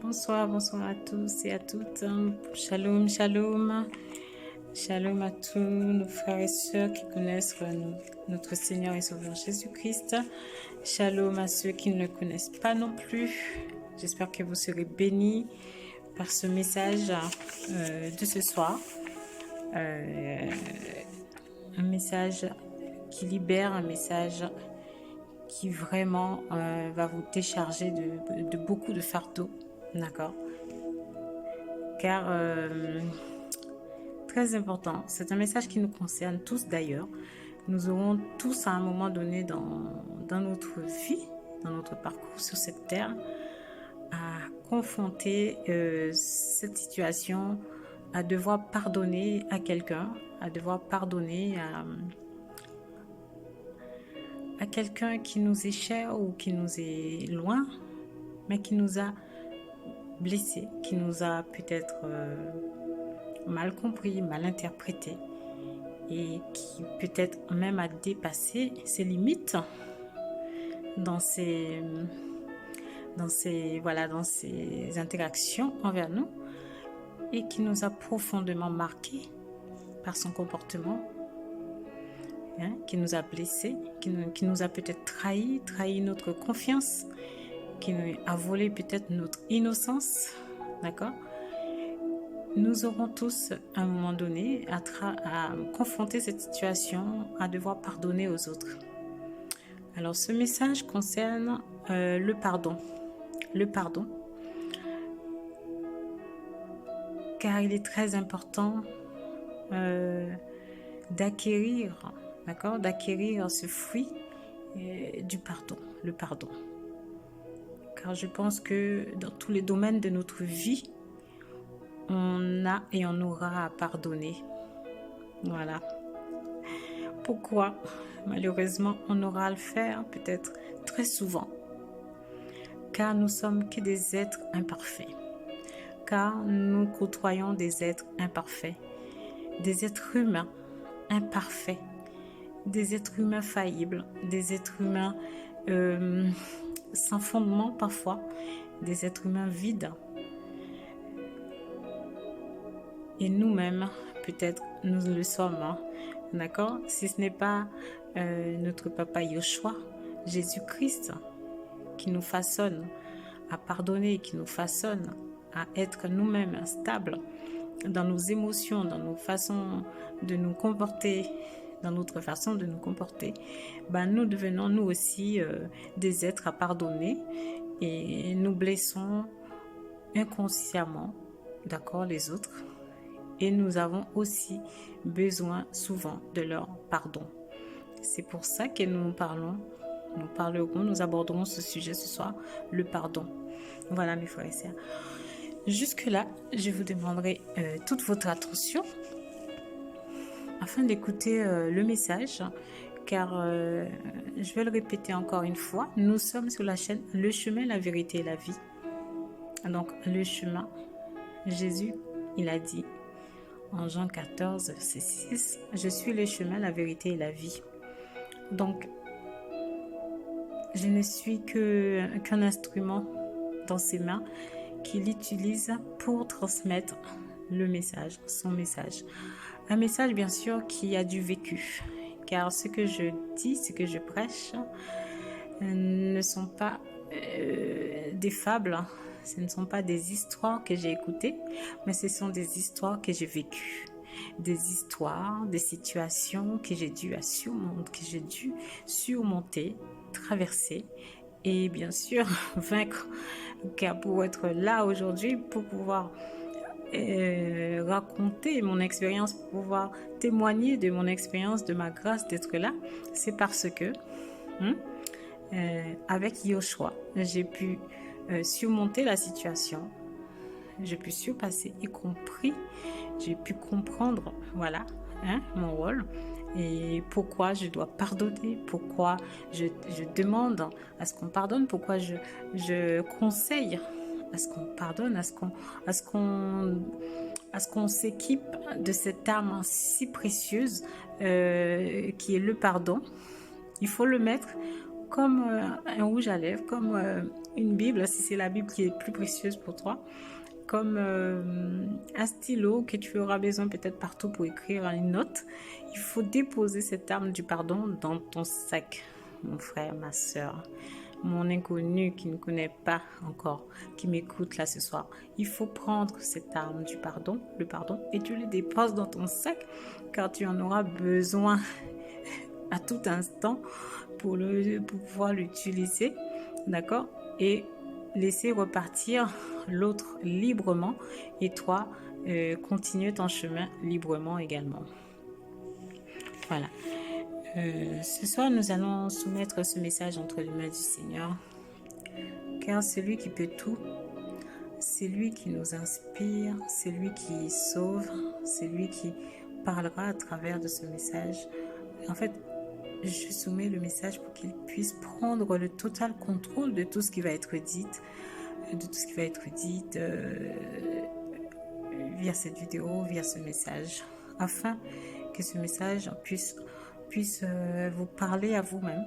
Bonsoir, bonsoir à tous et à toutes. Shalom, shalom. Shalom à tous nos frères et sœurs qui connaissent notre Seigneur et Sauveur Jésus-Christ. Shalom à ceux qui ne le connaissent pas non plus. J'espère que vous serez bénis par ce message de ce soir. Un message qui libère, un message qui vraiment va vous décharger de beaucoup de fardeaux. D'accord? Car très important, c'est un message qui nous concerne tous d'ailleurs. Nous aurons tous à un moment donné dans notre vie, dans notre parcours sur cette terre, à confronter cette situation, à devoir pardonner à quelqu'un, à devoir pardonner à quelqu'un qui nous est cher ou qui nous est loin, mais qui nous a blessés, qui nous a peut-être mal compris, mal interprété et qui peut-être même a dépassé ses limites dans ses interactions envers nous et qui nous a profondément marqués par son comportement, qui nous a blessés, qui nous a peut-être trahi notre confiance, qui nous a volé peut-être notre innocence, d'accord? Nous aurons tous à un moment donné à confronter cette situation, à devoir pardonner aux autres. Alors ce message concerne le pardon. Le pardon. Car il est très important d'acquérir, d'accord, d'acquérir ce fruit du pardon, le pardon. Car je pense que dans tous les domaines de notre vie, on a et on aura à pardonner. Voilà. Pourquoi? Malheureusement, on aura à le faire peut-être très souvent. Car nous sommes que des êtres imparfaits. Car nous côtoyons des êtres imparfaits. Des êtres humains imparfaits. Des êtres humains faillibles. Des êtres humains sans fondement parfois. Des êtres humains vides. Et nous-mêmes, peut-être, nous le sommes, d'accord? Si ce n'est pas notre papa Yoshua, Jésus-Christ, qui nous façonne à pardonner, qui nous façonne à être nous-mêmes stables dans nos émotions, dans nos façons de nous comporter, dans notre façon de nous comporter, nous devenons nous aussi des êtres à pardonner et nous blessons inconsciemment, d'accord, les autres. Et nous avons aussi besoin souvent de leur pardon. C'est pour ça que nous aborderons ce sujet ce soir, le pardon. Voilà mes frères et sœurs. Jusque-là, je vous demanderai toute votre attention afin d'écouter le message, car je vais le répéter encore une fois, nous sommes sur la chaîne Le Chemin, la Vérité et la Vie. Donc le chemin, Jésus, il a dit en Jean 14, verset 6, « Je suis le chemin, la vérité et la vie. » Donc, je ne suis qu'un instrument dans ses mains qu'il utilise pour transmettre le message, son message. Un message, bien sûr, qui a du vécu. Car ce que je dis, ce que je prêche, ne sont pas des fables. Ce ne sont pas des histoires que j'ai écoutées, mais ce sont des histoires que j'ai vécues. Des histoires, des situations que j'ai dû surmonter, traverser et bien sûr vaincre. Car pour être là aujourd'hui, pour pouvoir raconter mon expérience, pour pouvoir témoigner de mon expérience, de ma grâce d'être là, c'est parce que avec Yoshua, j'ai pu surmonter la situation, j'ai pu surpasser, y compris, j'ai pu comprendre, voilà, mon rôle et pourquoi je dois pardonner, pourquoi je demande à ce qu'on pardonne, pourquoi je conseille à ce qu'on pardonne, à ce qu'on s'équipe de cette arme si précieuse qui est le pardon. Il faut le mettre comme un rouge à lèvres, comme une Bible, si c'est la Bible qui est plus précieuse pour toi, comme un stylo que tu auras besoin peut-être partout pour écrire une note. Il faut déposer cette arme du pardon dans ton sac, mon frère, ma soeur, mon inconnu qui ne connaît pas encore, qui m'écoute là ce soir. Il faut prendre cette arme du pardon, le pardon, et tu le déposes dans ton sac, car tu en auras besoin à tout instant pour pouvoir l'utiliser, d'accord? Et laisser repartir l'autre librement et toi continuer ton chemin librement également. Voilà. Ce soir, nous allons soumettre ce message entre les mains du Seigneur, car c'est lui qui peut tout, c'est lui qui nous inspire, c'est lui qui sauve, c'est lui qui parlera à travers de ce message. En fait, je soumets le message pour qu'il puisse prendre le total contrôle de tout ce qui va être dit, via cette vidéo, via ce message, afin que ce message puisse vous parler à vous-même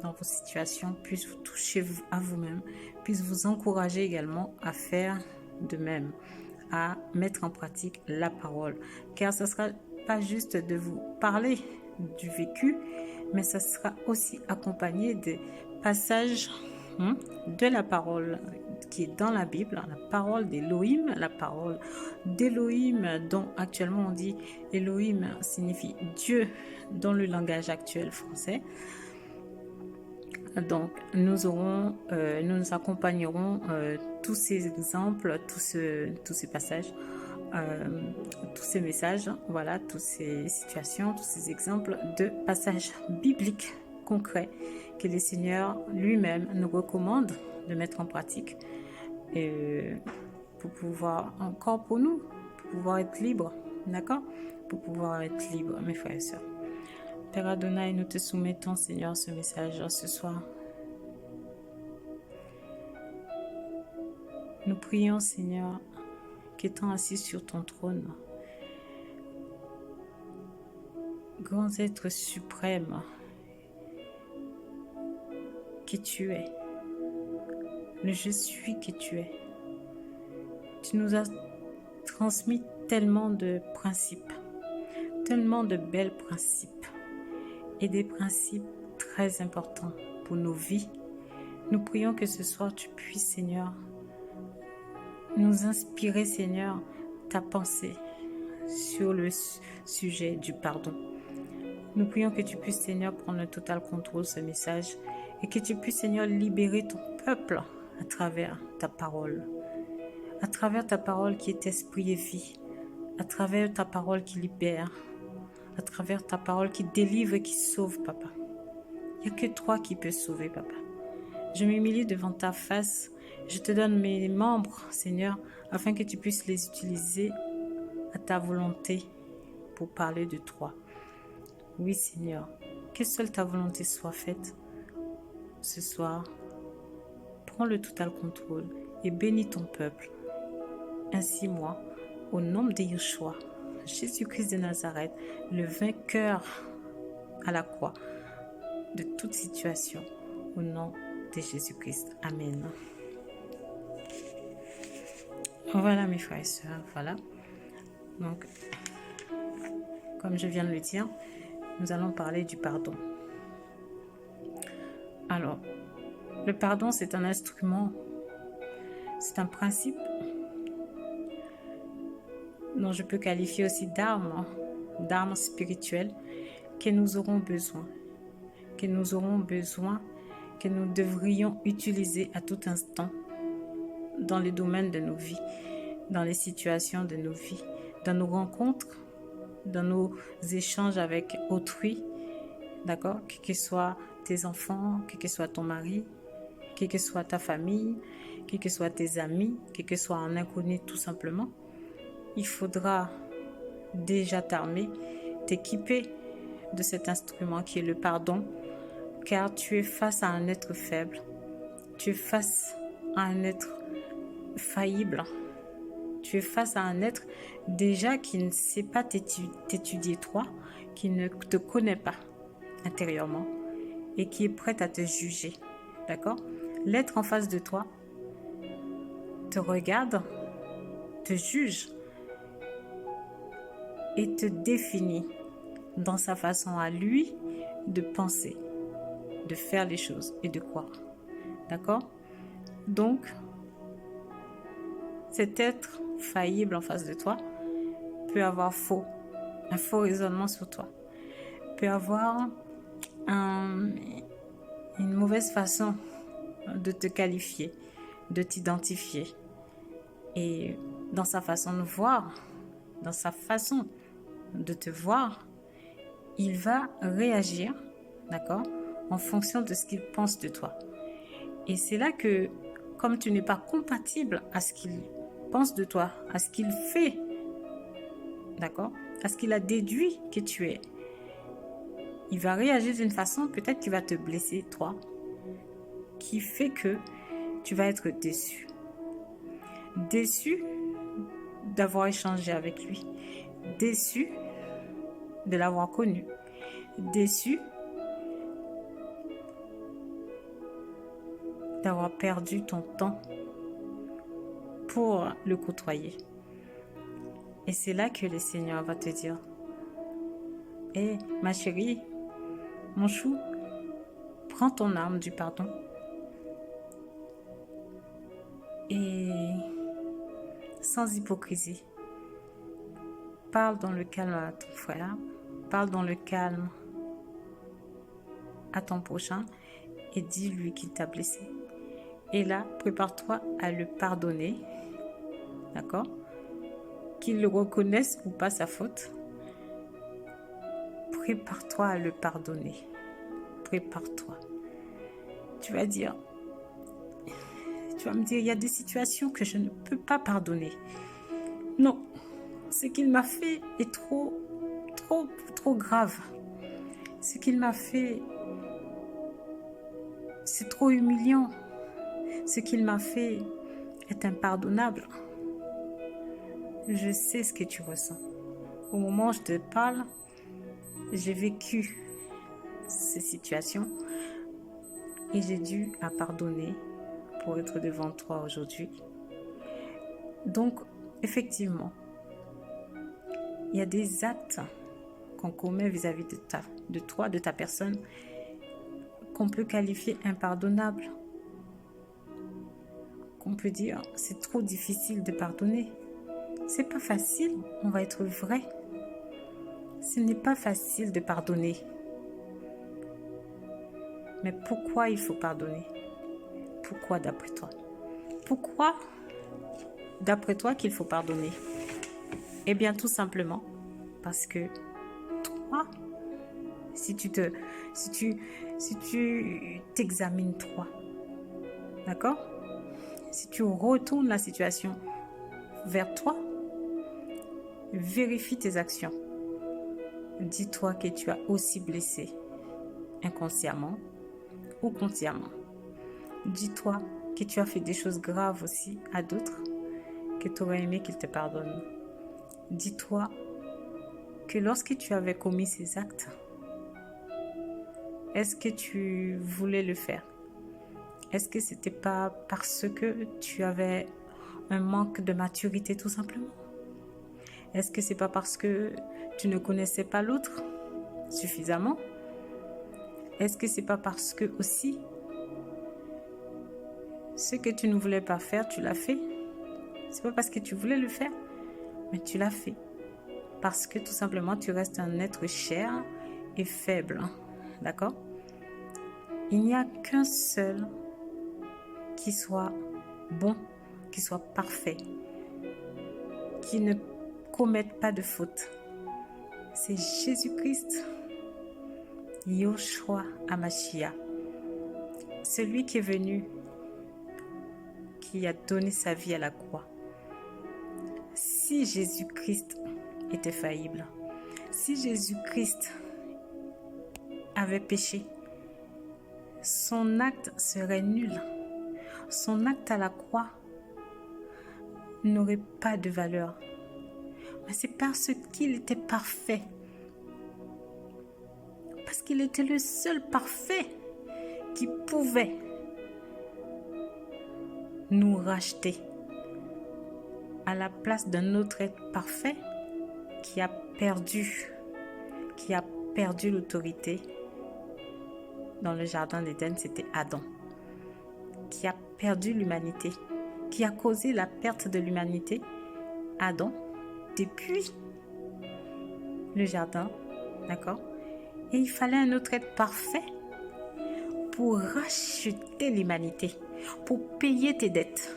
dans vos situations, puisse vous toucher à vous-même, puisse vous encourager également à faire de même, à mettre en pratique la parole, car ce ne sera pas juste de vous parler du vécu, mais ça sera aussi accompagné des passages de la parole qui est dans la Bible, la parole d'Élohim, la parole d'Élohim, dont actuellement on dit Elohim signifie Dieu dans le langage actuel français. Donc nous nous accompagnerons tous ces exemples, tous ces passages, tous ces messages, voilà, toutes ces situations, tous ces exemples de passages bibliques concrets que le Seigneur lui-même nous recommande de mettre en pratique pour pouvoir, encore pour nous, pour pouvoir être libre, d'accord? Pour pouvoir être libre, mes frères et sœurs. Père Adonai, nous te soumettons, Seigneur, ce message ce soir. Nous prions, Seigneur, qu'étant assis sur ton trône, grand être suprême que tu es, le je suis que tu es, tu nous as transmis tellement de principes, tellement de belles principes et des principes très importants pour nos vies. Nous prions que ce soir tu puisses, Seigneur, nous inspirer, Seigneur, ta pensée sur le sujet du pardon. Nous prions que tu puisses, Seigneur, prendre le total contrôle de ce message et que tu puisses, Seigneur, libérer ton peuple à travers ta parole. À travers ta parole qui est esprit et vie. À travers ta parole qui libère. À travers ta parole qui délivre et qui sauve, Papa. Il n'y a que toi qui peux sauver, Papa. Je m'humilie devant ta face. Je te donne mes membres, Seigneur, afin que tu puisses les utiliser à ta volonté pour parler de toi. Oui, Seigneur, que seule ta volonté soit faite ce soir. Prends le total contrôle et bénis ton peuple. Ainsi moi, au nom de Yeshua, Jésus-Christ de Nazareth, le vainqueur à la croix de toute situation, au nom de Jésus-Christ. Amen. Voilà mes frères et sœurs, voilà. Donc, comme je viens de le dire, nous allons parler du pardon. Alors, le pardon, c'est un instrument, c'est un principe dont je peux qualifier aussi d'arme spirituelle que nous aurons besoin, que nous devrions utiliser à tout instant dans les domaines de nos vies, dans les situations de nos vies, dans nos rencontres, dans nos échanges avec autrui, d'accord, quel que soit tes enfants, quel que soit ton mari, quel que soit ta famille, quel que soit tes amis, quel que soit un inconnu tout simplement. Il faudra déjà t'armer, t'équiper de cet instrument qui est le pardon, car tu es face à un être faible, tu es face à un être faillible, tu es face à un être déjà qui ne sait pas t'étudier toi, qui ne te connaît pas intérieurement et qui est prêt à te juger, d'accord? L'être en face de toi te regarde, te juge et te définit dans sa façon à lui de penser, de faire les choses et de croire. D'accord? Donc, cet être faillible en face de toi peut avoir un faux raisonnement sur toi, peut avoir une mauvaise façon de te qualifier, de t'identifier. Et dans sa façon de voir, dans sa façon de te voir, il va réagir, d'accord, en fonction de ce qu'il pense de toi. Et c'est là que, comme tu n'es pas compatible à ce qu'il pense de toi, à ce qu'il fait, d'accord, à ce qu'il a déduit que tu es, il va réagir d'une façon peut-être qui va te blesser, toi, qui fait que tu vas être déçu. Déçu d'avoir échangé avec lui, déçu de l'avoir connu, déçu d'avoir perdu ton temps pour le côtoyer. Et c'est là que le Seigneur va te dire: hé, ma chérie, mon chou, prends ton arme du pardon et sans hypocrisie, parle dans le calme à ton frère, parle dans le calme à ton prochain et dis-lui qu'il t'a blessé. Et là, prépare-toi à le pardonner, d'accord? Qu'il le reconnaisse ou pas sa faute. Prépare-toi à le pardonner. Prépare-toi. Tu vas me dire, il y a des situations que je ne peux pas pardonner. Non, ce qu'il m'a fait est trop grave. Ce qu'il m'a fait, c'est trop humiliant. Ce qu'il m'a fait est impardonnable. Je sais ce que tu ressens. Au moment où je te parle, j'ai vécu ces situations et j'ai dû pardonner pour être devant toi aujourd'hui. Donc, effectivement, il y a des actes qu'on commet vis-à-vis de toi, de ta personne, qu'on peut qualifier impardonnable, qu'on peut dire c'est trop difficile de pardonner. C'est pas facile, on va être vrai. Ce n'est pas facile de pardonner. Mais pourquoi il faut pardonner? Pourquoi d'après toi? Pourquoi d'après toi qu'il faut pardonner? Eh bien tout simplement parce que toi, si tu t'examines toi, d'accord? Si tu retournes la situation vers toi, vérifie tes actions. Dis-toi que tu as aussi blessé inconsciemment ou consciemment. Dis-toi que tu as fait des choses graves aussi à d'autres, que tu aurais aimé qu'ils te pardonnent. Dis-toi que lorsque tu avais commis ces actes, est-ce que tu voulais le faire? Est-ce que c'était pas parce que tu avais un manque de maturité tout simplement? Est-ce que c'est pas parce que tu ne connaissais pas l'autre suffisamment? Est-ce que c'est pas parce que aussi ce que tu ne voulais pas faire, tu l'as fait? C'est pas parce que tu voulais le faire, mais tu l'as fait. Parce que tout simplement, tu restes un être cher et faible. D'accord? Il n'y a qu'un seul qui soit bon, qui soit parfait, qui ne commette pas de faute. C'est Jésus-Christ, Yoshua Hamashiach, celui qui est venu, qui a donné sa vie à la croix. Si Jésus-Christ était faillible, si Jésus-Christ avait péché, son acte serait nul. Son acte à la croix n'aurait pas de valeur. Mais c'est parce qu'il était parfait. Parce qu'il était le seul parfait qui pouvait nous racheter à la place d'un autre être parfait qui a perdu l'autorité. Dans le jardin d'Éden, c'était Adam, qui a perdu l'humanité, qui a causé la perte de l'humanité. Adam, depuis le jardin, d'accord? Et il fallait un autre être parfait pour racheter l'humanité, pour payer tes dettes.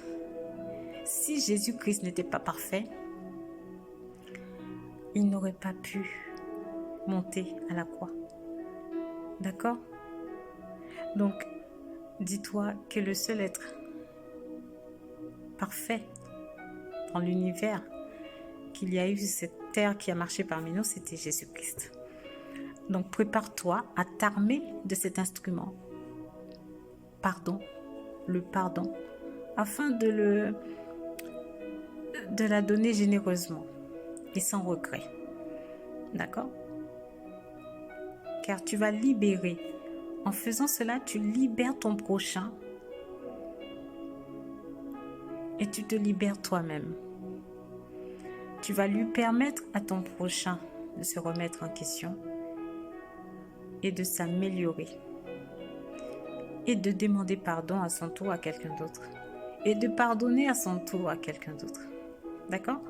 Si Jésus-Christ n'était pas parfait, il n'aurait pas pu monter à la croix. D'accord? Donc, dis-toi que le seul être parfait dans l'univers qu'il y a eu sur cette terre qui a marché parmi nous, c'était Jésus-Christ. Donc, prépare-toi à t'armer de cet instrument. Pardon, le pardon, afin de la donner généreusement et sans regret. D'accord? Car tu vas libérer. En faisant cela, tu libères ton prochain et tu te libères toi-même. Tu vas lui permettre à ton prochain de se remettre en question et de s'améliorer et de demander pardon à son tour à quelqu'un d'autre et de pardonner à son tour à quelqu'un d'autre. D'accord?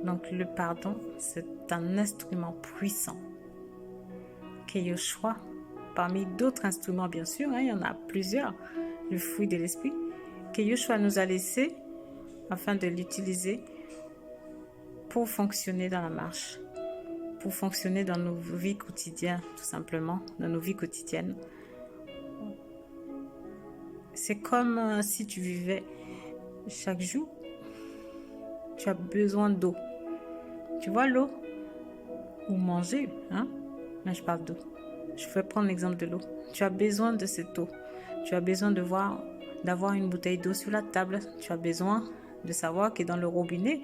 Donc le pardon, c'est un instrument puissant que Yoshua, parmi d'autres instruments bien sûr, il y en a plusieurs, le fruit de l'esprit, que Yoshua nous a laissé afin de l'utiliser pour fonctionner dans la marche, pour fonctionner dans nos vies quotidiennes, tout simplement, dans nos vies quotidiennes. C'est comme si tu vivais chaque jour, tu as besoin d'eau. Tu vois l'eau? Ou manger, hein? Mais je parle d'eau. Je vais prendre l'exemple de l'eau. Tu as besoin de cette eau. Tu as besoin d'avoir une bouteille d'eau sur la table. Tu as besoin de savoir que dans le robinet,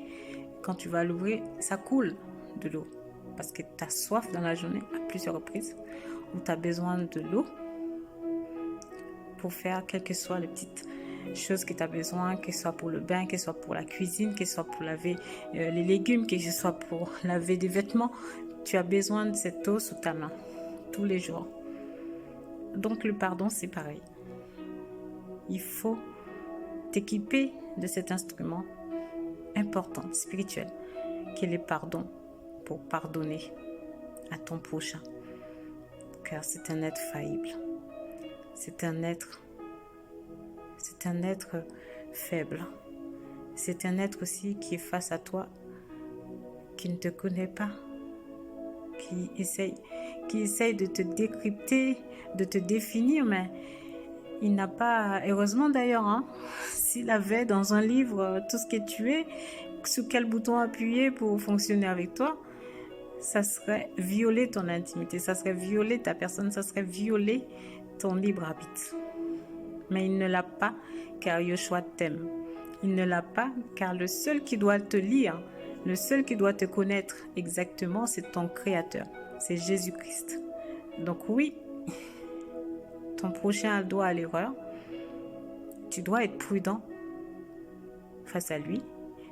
quand tu vas l'ouvrir, ça coule de l'eau. Parce que tu as soif dans la journée à plusieurs reprises. Ou tu as besoin de l'eau pour faire quelles que soient les petites choses que tu as besoin, que ce soit pour le bain, que ce soit pour la cuisine, que ce soit pour laver les légumes, que ce soit pour laver des vêtements. Tu as besoin de cette eau sous ta main tous les jours. Donc le pardon, c'est pareil. Il faut t'équiper de cet instrument important, spirituel, qui est le pardon, pour pardonner à ton prochain. Car c'est un être faillible. C'est un être faible. C'est un être aussi qui est face à toi, qui ne te connaît pas, qui essaye de te décrypter, de te définir, mais il n'a pas, heureusement d'ailleurs, hein, s'il avait dans un livre tout ce que tu es, sur quel bouton appuyer pour fonctionner avec toi, ça serait violer ton intimité, ça serait violer ta personne, ça serait violer ton libre arbitre. Mais il ne l'a pas car Yoshua t'aime. Il ne l'a pas car le seul qui doit te lire, le seul qui doit te connaître exactement, c'est ton Créateur, c'est Jésus-Christ. Donc oui, ton prochain a droit à l'erreur. Tu dois être prudent face à lui.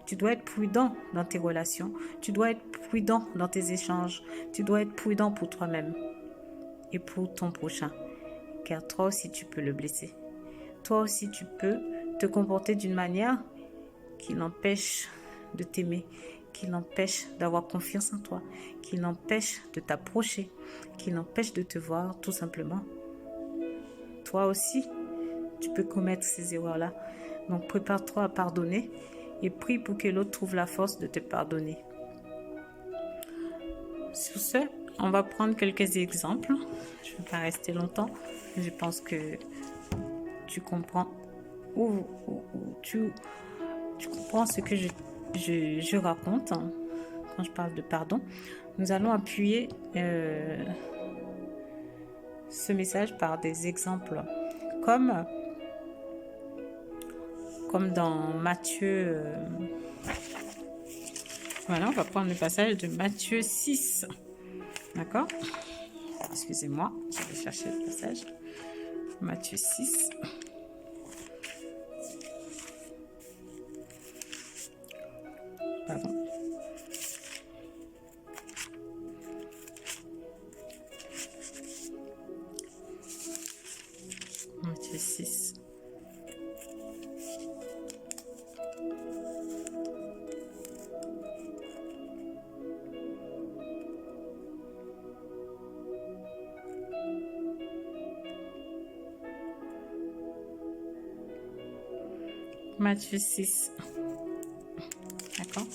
Tu dois être prudent dans tes relations. Tu dois être prudent dans tes échanges. Tu dois être prudent pour toi-même et pour ton prochain. Car toi aussi, tu peux le blesser. Toi aussi, tu peux te comporter d'une manière qui l'empêche de t'aimer, qui l'empêche d'avoir confiance en toi, qui l'empêche de t'approcher, qui l'empêche de te voir tout simplement. Toi aussi, tu peux commettre ces erreurs-là. Donc, prépare-toi à pardonner et prie pour que l'autre trouve la force de te pardonner. Sur ce, on va prendre quelques exemples. Je ne vais pas rester longtemps. Je pense que tu comprends tu comprends ce que je raconte quand je parle de pardon. Nous allons appuyer ce message par des exemples comme dans Matthieu. Voilà, on va prendre le passage de Matthieu 6. D'accord? Excusez-moi, je vais chercher le passage. Matthieu 6. Matthieu 6. D'accord.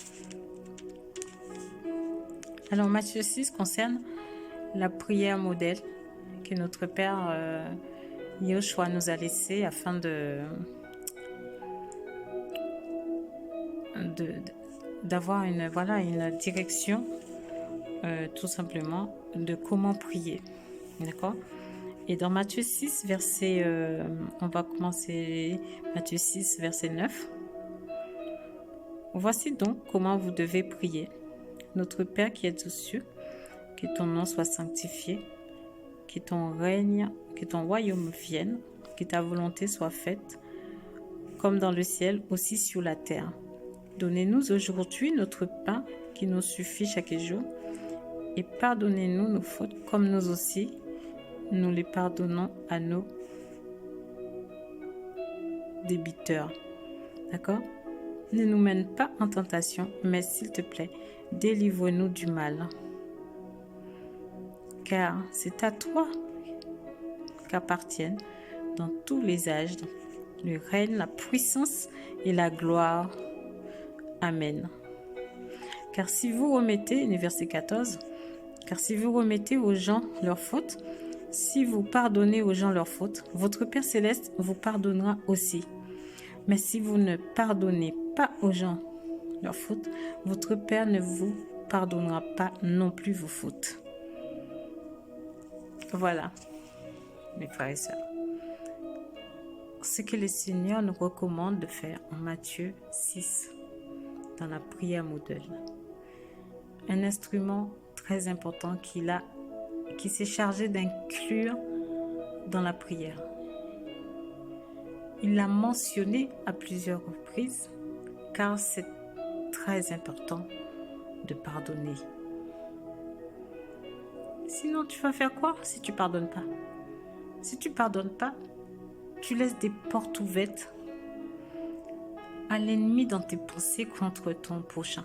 Alors, Matthieu 6 concerne la prière modèle que notre Père Yoshua nous a laissée afin d'avoir une direction, tout simplement, de comment prier. D'accord. Et dans Matthieu 6, on va commencer Matthieu 6, verset 9. Voici donc comment vous devez prier. Notre Père qui est aux cieux, que ton nom soit sanctifié, que ton règne, que ton royaume vienne, que ta volonté soit faite, comme dans le ciel, aussi sur la terre. Donnez-nous aujourd'hui notre pain qui nous suffit chaque jour, et pardonnez-nous nos fautes, comme nous aussi, nous les pardonnons à nos débiteurs. D'accord? Ne nous mène pas en tentation, mais s'il te plaît, délivre-nous du mal. Car c'est à toi qu'appartiennent dans tous les âges le règne, la puissance et la gloire. Amen. Car si vous remettez, le verset 14, car si vous remettez aux gens leurs fautes, si vous pardonnez aux gens leurs fautes, votre Père Céleste vous pardonnera aussi. Mais si vous ne pardonnez pas aux gens leurs fautes, votre Père ne vous pardonnera pas non plus vos fautes. Voilà, mes frères et sœurs. Ce que le Seigneur nous recommande de faire en Matthieu 6, dans la prière modèle. Un instrument très important qui s'est chargé d'inclure dans la prière. Il l'a mentionné à plusieurs reprises, car c'est très important de pardonner. Sinon, tu vas faire quoi si tu ne pardonnes pas? Si tu ne pardonnes pas, tu laisses des portes ouvertes à l'ennemi dans tes pensées contre ton prochain.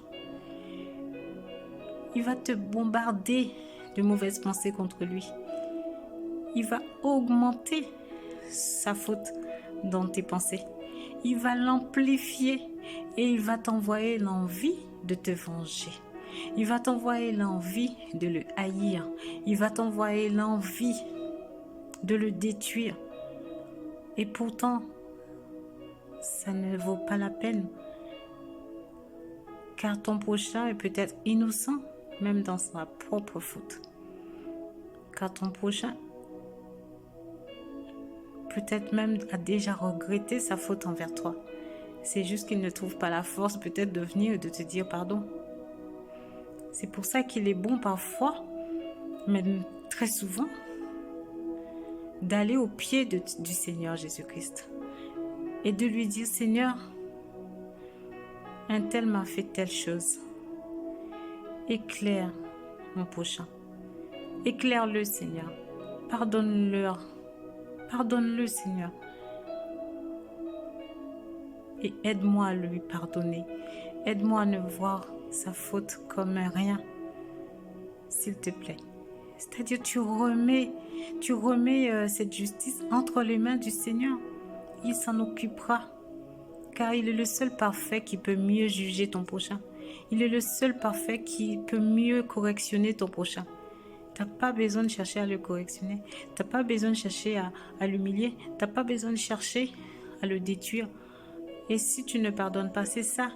Il va te bombarder de mauvaises pensées contre lui. Il va augmenter sa faute dans tes pensées. Il va l'amplifier et il va t'envoyer l'envie de te venger. Il va t'envoyer l'envie de le haïr. Il va t'envoyer l'envie de le détruire. Et pourtant, ça ne vaut pas la peine. Car ton prochain est peut-être innocent, même dans sa propre faute. Car ton prochain peut-être même a déjà regretté sa faute envers toi. C'est juste qu'il ne trouve pas la force peut-être de venir et de te dire pardon. C'est pour ça qu'il est bon parfois, mais très souvent, d'aller au pied du Seigneur Jésus-Christ et de lui dire, Seigneur, un tel m'a fait telle chose. Éclaire mon prochain. Éclaire-le, Seigneur. Pardonne-leur. Pardonne-le, Seigneur. Et aide-moi à lui pardonner. Aide-moi à ne voir sa faute comme un rien, s'il te plaît. C'est-à-dire, tu remets cette justice entre les mains du Seigneur. Il s'en occupera, car il est le seul parfait qui peut mieux juger ton prochain. Il est le seul parfait qui peut mieux correctionner ton prochain. Tu n'as pas besoin de chercher à le correctionner. Tu n'as pas besoin de chercher à l'humilier. Tu n'as pas besoin de chercher à le détruire. Et si tu ne pardonnes pas, c'est ça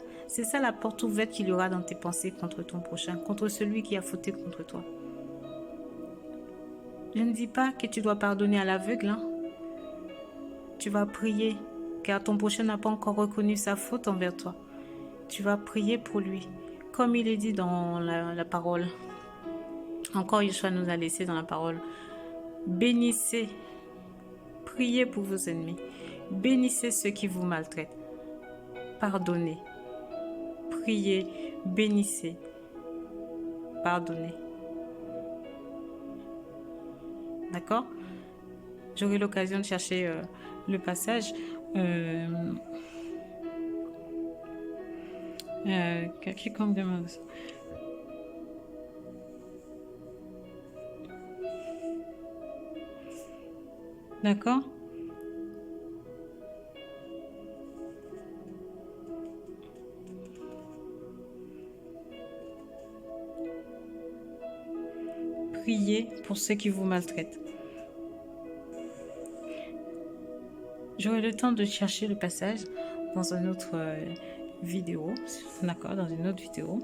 la porte ouverte qu'il y aura dans tes pensées contre ton prochain, contre celui qui a fauté contre toi. Je ne dis pas que tu dois pardonner à l'aveugle. Hein. Tu vas prier, car ton prochain n'a pas encore reconnu sa faute envers toi. Tu vas prier pour lui, comme il est dit dans la parole. Encore Yeshua nous a laissé dans la parole. Bénissez, priez pour vos ennemis. Bénissez ceux qui vous maltraitent. Pardonnez. Priez, bénissez. Pardonnez. D'accord? J'aurai l'occasion de chercher le passage. Quiconque demande. D'accord? prier pour ceux qui vous maltraitent. J'aurai le temps de chercher le passage dans une autre vidéo, d'accord, dans une autre vidéo.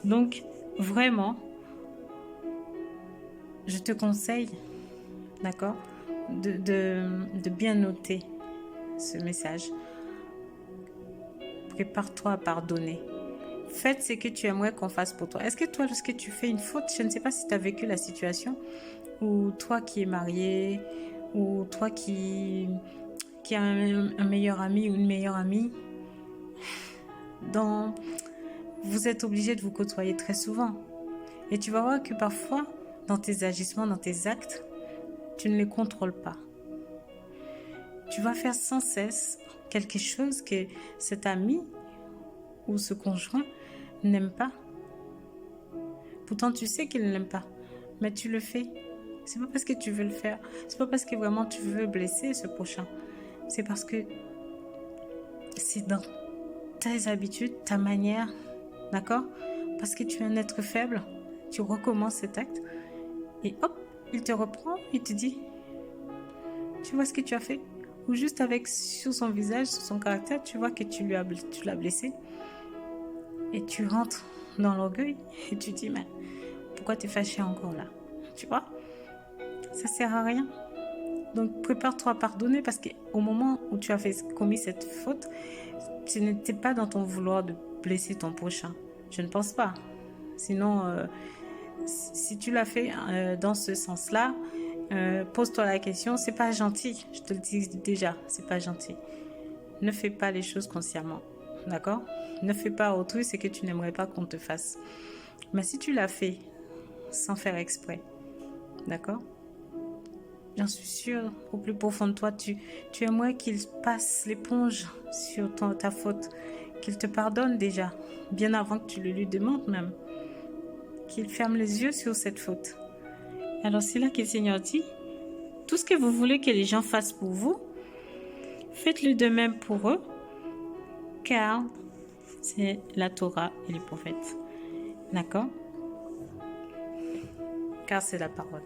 Donc, vraiment, je te conseille, d'accord, de bien noter ce message. Prépare-toi à pardonner. Faites ce que tu aimerais qu'on fasse pour toi. Est-ce que toi, lorsque tu fais une faute, je ne sais pas si tu as vécu la situation, ou toi qui es marié, ou toi qui a un meilleur ami ou une meilleure amie, vous êtes obligé de vous côtoyer très souvent. Et tu vas voir que parfois, dans tes agissements, dans tes actes, tu ne les contrôles pas. Tu vas faire sans cesse quelque chose que cet ami ou ce conjoint n'aime pas. Pourtant, tu sais qu'il ne l'aime pas, mais tu le fais. C'est pas parce que tu veux le faire. C'est pas parce que vraiment tu veux blesser ce prochain. C'est parce que c'est dans tes habitudes, ta manière, d'accord? Parce que tu es un être faible, tu recommences cet acte et hop, il te reprend, il te dit, tu vois ce que tu as fait? Ou juste avec sur son visage, sur son caractère, tu vois que tu l'as blessé et tu rentres dans l'orgueil et tu dis, mais pourquoi t'es fâché encore là? Tu vois? Ça sert à rien. Donc prépare-toi à pardonner parce qu'au moment où tu as commis cette faute, tu n'étais pas dans ton vouloir de blesser ton prochain. Je ne pense pas. Sinon, si tu l'as fait dans ce sens-là, pose-toi la question, c'est pas gentil. Je te le dis déjà, c'est pas gentil. Ne fais pas les choses consciemment, d'accord? Ne fais pas à autrui ce que tu n'aimerais pas qu'on te fasse. Mais si tu l'as fait sans faire exprès, d'accord? J'en suis sûre, au plus profond de toi, tu aimerais qu'il passe l'éponge sur ta faute, qu'il te pardonne déjà, bien avant que tu le lui demandes même, qu'il ferme les yeux sur cette faute. Alors c'est là que le Seigneur dit, tout ce que vous voulez que les gens fassent pour vous, faites-le de même pour eux, car c'est la Torah et les prophètes. D'accord? Car c'est la parole.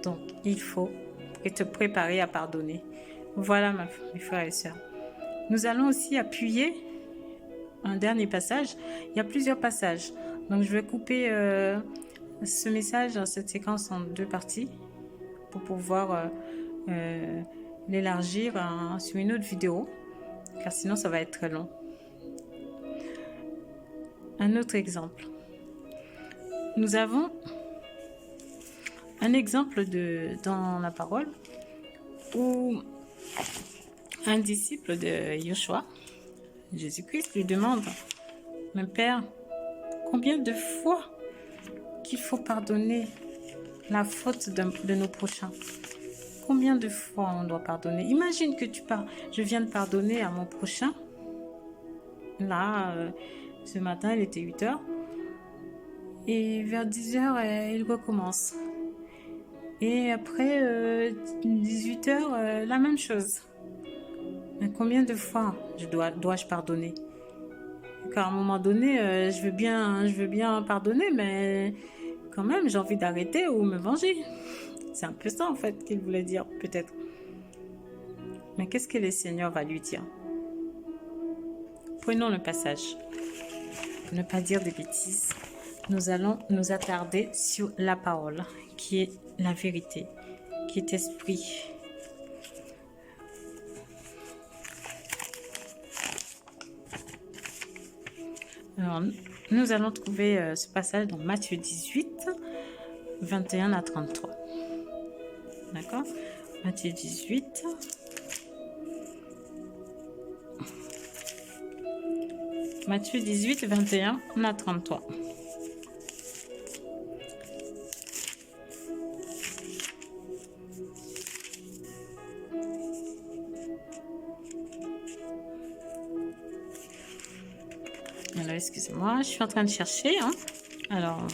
Donc, il faut te préparer à pardonner. Voilà, mes frères et sœurs. Nous allons aussi appuyer un dernier passage. Il y a plusieurs passages. Donc, je vais couper ce message dans cette séquence en 2 parties pour pouvoir l'élargir sur une autre vidéo, car sinon, ça va être très long. Un autre exemple. Nous avons un exemple dans la parole où un disciple de Yeshua, Jésus-Christ, lui demande, mon Père, combien de fois qu'il faut pardonner la faute de nos prochains? Combien de fois on doit pardonner? Imagine que je viens de pardonner à mon prochain. Là, ce matin, il était 8h. Et vers 10h, il recommence. Et après 18h, la même chose. Mais combien de fois dois-je pardonner? Car à un moment donné, je veux bien pardonner, mais quand même, j'ai envie d'arrêter ou me venger. C'est un peu ça, en fait, qu'il voulait dire, peut-être. Mais qu'est-ce que le Seigneur va lui dire? Prenons le passage. Pour ne pas dire des bêtises, nous allons nous attarder sur la parole, qui est la vérité, qui est esprit. Alors, nous allons trouver ce passage dans Matthieu 18, 21 à 33. D'accord? Matthieu 18. Matthieu 18, 21 à 33. Alors, excusez-moi, je suis en train de chercher. Alors,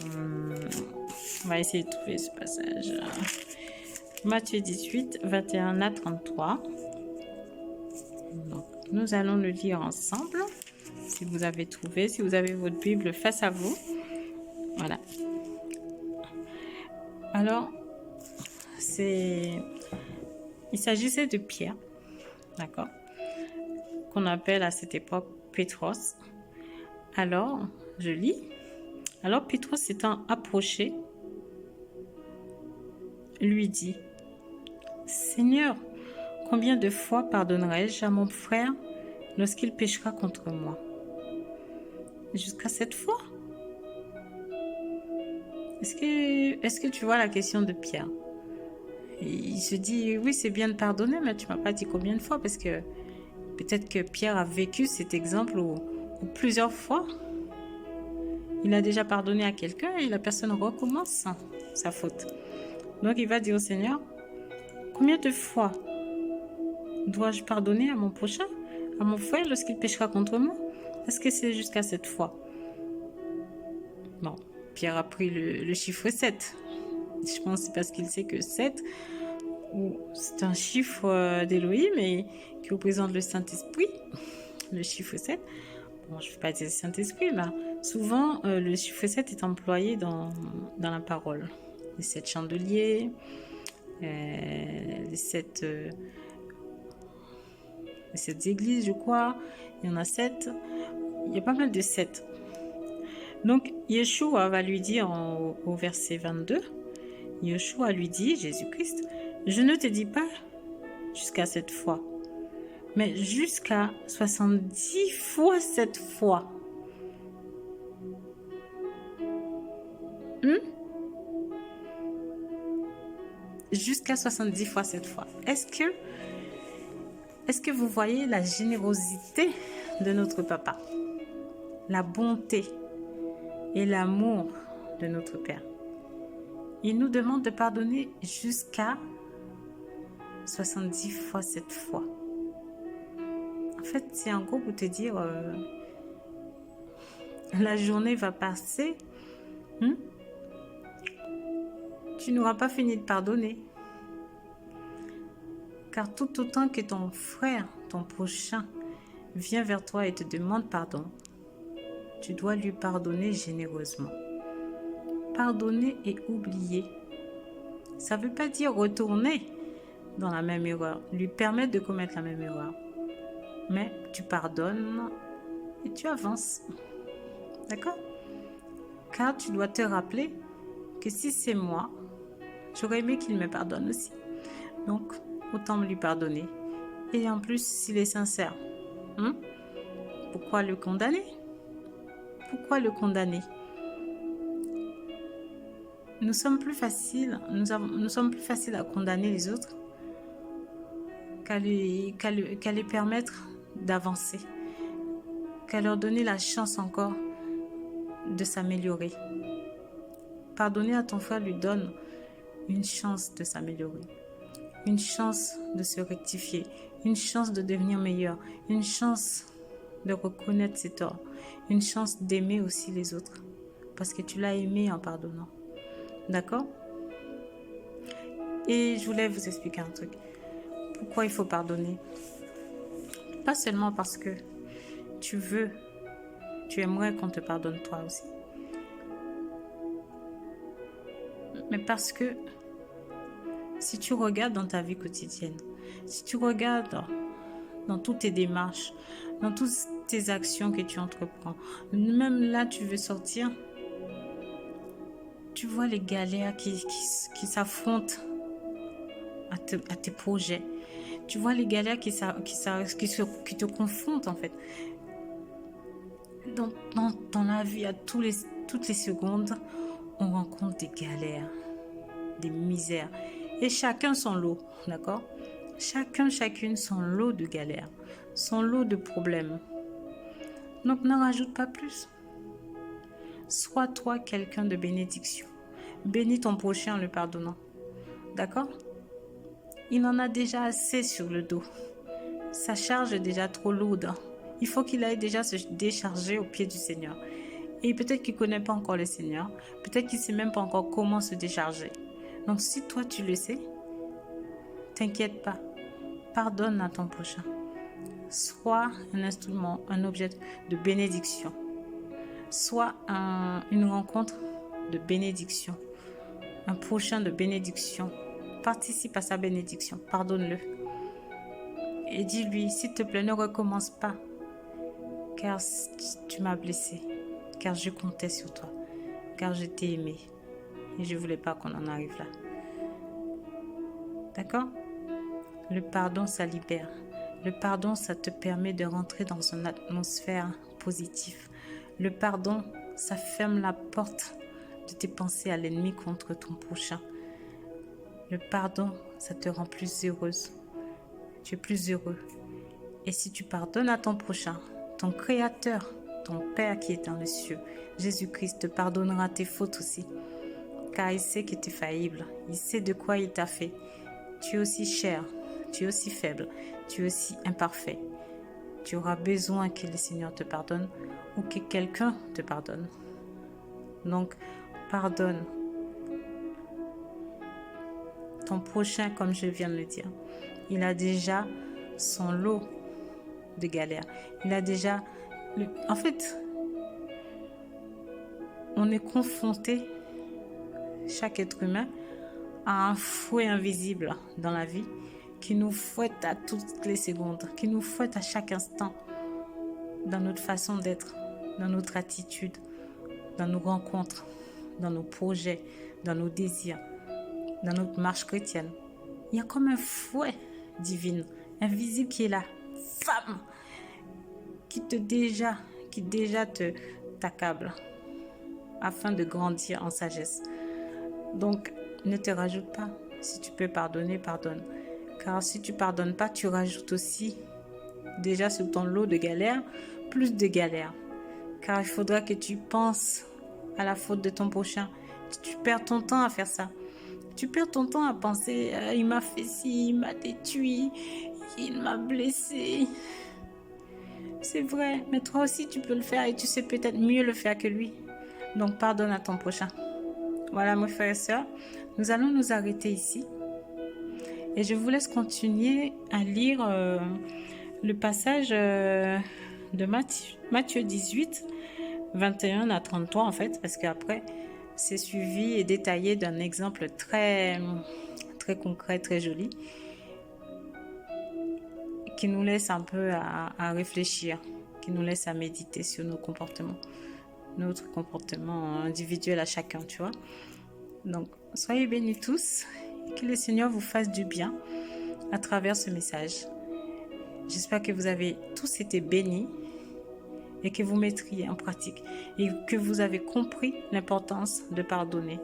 on va essayer de trouver ce passage. Matthieu 18, 21 à 33. Donc, nous allons le lire ensemble. Si vous avez trouvé, si vous avez votre Bible face à vous. Voilà. Alors, il s'agissait de Pierre, d'accord, qu'on appelle à cette époque Pétros. Alors, je lis. Alors Pétros s'étant approché, lui dit, Seigneur, combien de fois pardonnerai-je à mon frère lorsqu'il péchera contre moi? Jusqu'à 7 fois? Est-ce que tu vois la question de Pierre? Il se dit, oui, c'est bien de pardonner, mais tu m'as pas dit combien de fois, parce que peut-être que Pierre a vécu cet exemple où plusieurs fois, il a déjà pardonné à quelqu'un et la personne recommence sa faute. Donc il va dire au Seigneur, combien de fois dois-je pardonner à mon prochain, à mon frère lorsqu'il péchera contre moi? Est-ce que c'est jusqu'à 7 fois? Bon, Pierre a pris le chiffre 7. Je pense que c'est parce qu'il sait que 7, c'est un chiffre d'Élohim et qui représente le Saint-Esprit, le chiffre 7. Bon, je ne vais pas dire le Saint-Esprit, mais souvent le chiffre 7 est employé dans la parole. Les 7 chandeliers, les 7 églises, je crois. Il y en a 7. Il y a pas mal de 7. Donc, Yeshua va lui dire au verset 22, Yeshua lui dit, Jésus-Christ, je ne te dis pas jusqu'à 7 fois, mais jusqu'à 70 fois 7 fois. Jusqu'à 70 fois 7 fois. Est-ce que vous voyez la générosité de notre papa? La bonté et l'amour de notre Père. Il nous demande de pardonner jusqu'à 70 fois 7 fois. En fait, c'est en gros pour te dire, la journée va passer, tu n'auras pas fini de pardonner. Car tout autant que ton frère, ton prochain, vient vers toi et te demande pardon, tu dois lui pardonner généreusement. Pardonner et oublier. Ça ne veut pas dire retourner dans la même erreur, lui permettre de commettre la même erreur. Mais tu pardonnes et tu avances. D'accord? Car tu dois te rappeler que si c'est moi, j'aurais aimé qu'il me pardonne aussi. Donc, autant me lui pardonner. Et en plus, s'il est sincère, pourquoi le condamner? Pourquoi le condamner? Nous sommes plus faciles à condamner les autres qu'à les permettre d'avancer, qu'à leur donner la chance encore de s'améliorer. Pardonner à ton frère lui donne une chance de s'améliorer, une chance de se rectifier, une chance de devenir meilleur, une chance de reconnaître ses torts, une chance d'aimer aussi les autres, parce que tu l'as aimé en pardonnant. D'accord? Et je voulais vous expliquer un truc. Pourquoi il faut pardonner? Pas seulement parce que tu aimerais qu'on te pardonne toi aussi, mais parce que si tu regardes dans ta vie quotidienne, si tu regardes dans toutes tes démarches, dans toutes tes actions que tu entreprends, même là tu veux sortir, tu vois les galères qui s'affrontent à tes projets. Tu vois les galères qui te confrontent en fait. Dans la vie, à toutes les secondes, on rencontre des galères, des misères. Et chacun son lot, d'accord? Chacune son lot de galères, son lot de problèmes. Donc n'en rajoute pas plus. Sois toi quelqu'un de bénédiction. Bénis ton prochain en le pardonnant. D'accord? Il en a déjà assez sur le dos. Sa charge est déjà trop lourde. Il faut qu'il aille déjà se décharger au pied du Seigneur. Et peut-être qu'il ne connaît pas encore le Seigneur. Peut-être qu'il ne sait même pas encore comment se décharger. Donc si toi tu le sais, t'inquiète pas. Pardonne à ton prochain. Sois un instrument, un objet de bénédiction. Sois une rencontre de bénédiction. un prochain de bénédiction. Participe à sa bénédiction. Pardonne-le. Et dis-lui, s'il te plaît, ne recommence pas. Car tu m'as blessé. Car je comptais sur toi. Car je t'ai aimé. Et je ne voulais pas qu'on en arrive là. D'accord? Le pardon, ça libère. Le pardon, ça te permet de rentrer dans une atmosphère positive. Le pardon, ça ferme la porte de tes pensées à l'ennemi contre ton prochain. Le pardon, ça te rend plus heureuse. Tu es plus heureux. Et si tu pardonnes à ton prochain, ton Créateur, ton Père qui est dans les cieux, Jésus-Christ te pardonnera tes fautes aussi. Car il sait que tu es faillible. Il sait de quoi il t'a fait. Tu es aussi cher. Tu es aussi faible. Tu es aussi imparfait. Tu auras besoin que le Seigneur te pardonne ou que quelqu'un te pardonne. Donc, pardonne. Ton prochain, comme je viens de le dire, il a déjà son lot de galères. Il a déjà... En fait, on est confronté, chaque être humain, à un fouet invisible dans la vie qui nous fouette à toutes les secondes, qui nous fouette à chaque instant dans notre façon d'être, dans notre attitude, dans nos rencontres, dans nos projets, dans nos désirs, dans notre marche chrétienne. Il y a comme un fouet divin, invisible qui est là, femme, qui déjà t'accable afin de grandir en sagesse. Donc, ne te rajoute pas. Si tu peux pardonner, pardonne. Car si tu pardonnes pas, tu rajoutes aussi déjà sur ton lot de galères, plus de galères. Car il faudra que tu penses à la faute de ton prochain. Tu perds ton temps à faire ça. Tu perds ton temps à penser, il m'a fait ci, il m'a détruit, il m'a blessé. C'est vrai, mais toi aussi tu peux le faire et tu sais peut-être mieux le faire que lui. Donc pardonne à ton prochain. Voilà mes frères et sœurs, nous allons nous arrêter ici. Et je vous laisse continuer à lire le passage de Matthieu 18, 21 à 33 en fait, parce qu'après c'est suivi et détaillé d'un exemple très, très concret, très joli, qui nous laisse un peu à réfléchir, qui nous laisse à méditer sur nos comportements, notre comportement individuel à chacun, tu vois. Donc, soyez bénis tous et que le Seigneur vous fasse du bien à travers ce message. J'espère que vous avez tous été bénis et que vous mettriez en pratique et que vous avez compris l'importance de pardonner.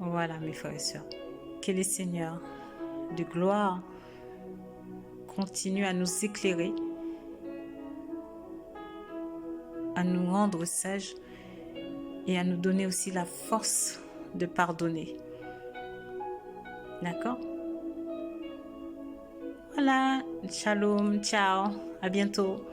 Voilà mes frères et sœurs. Que le Seigneur de gloire continue à nous éclairer, à nous rendre sages et à nous donner aussi la force de pardonner. D'accord? Voilà, shalom, ciao, à bientôt.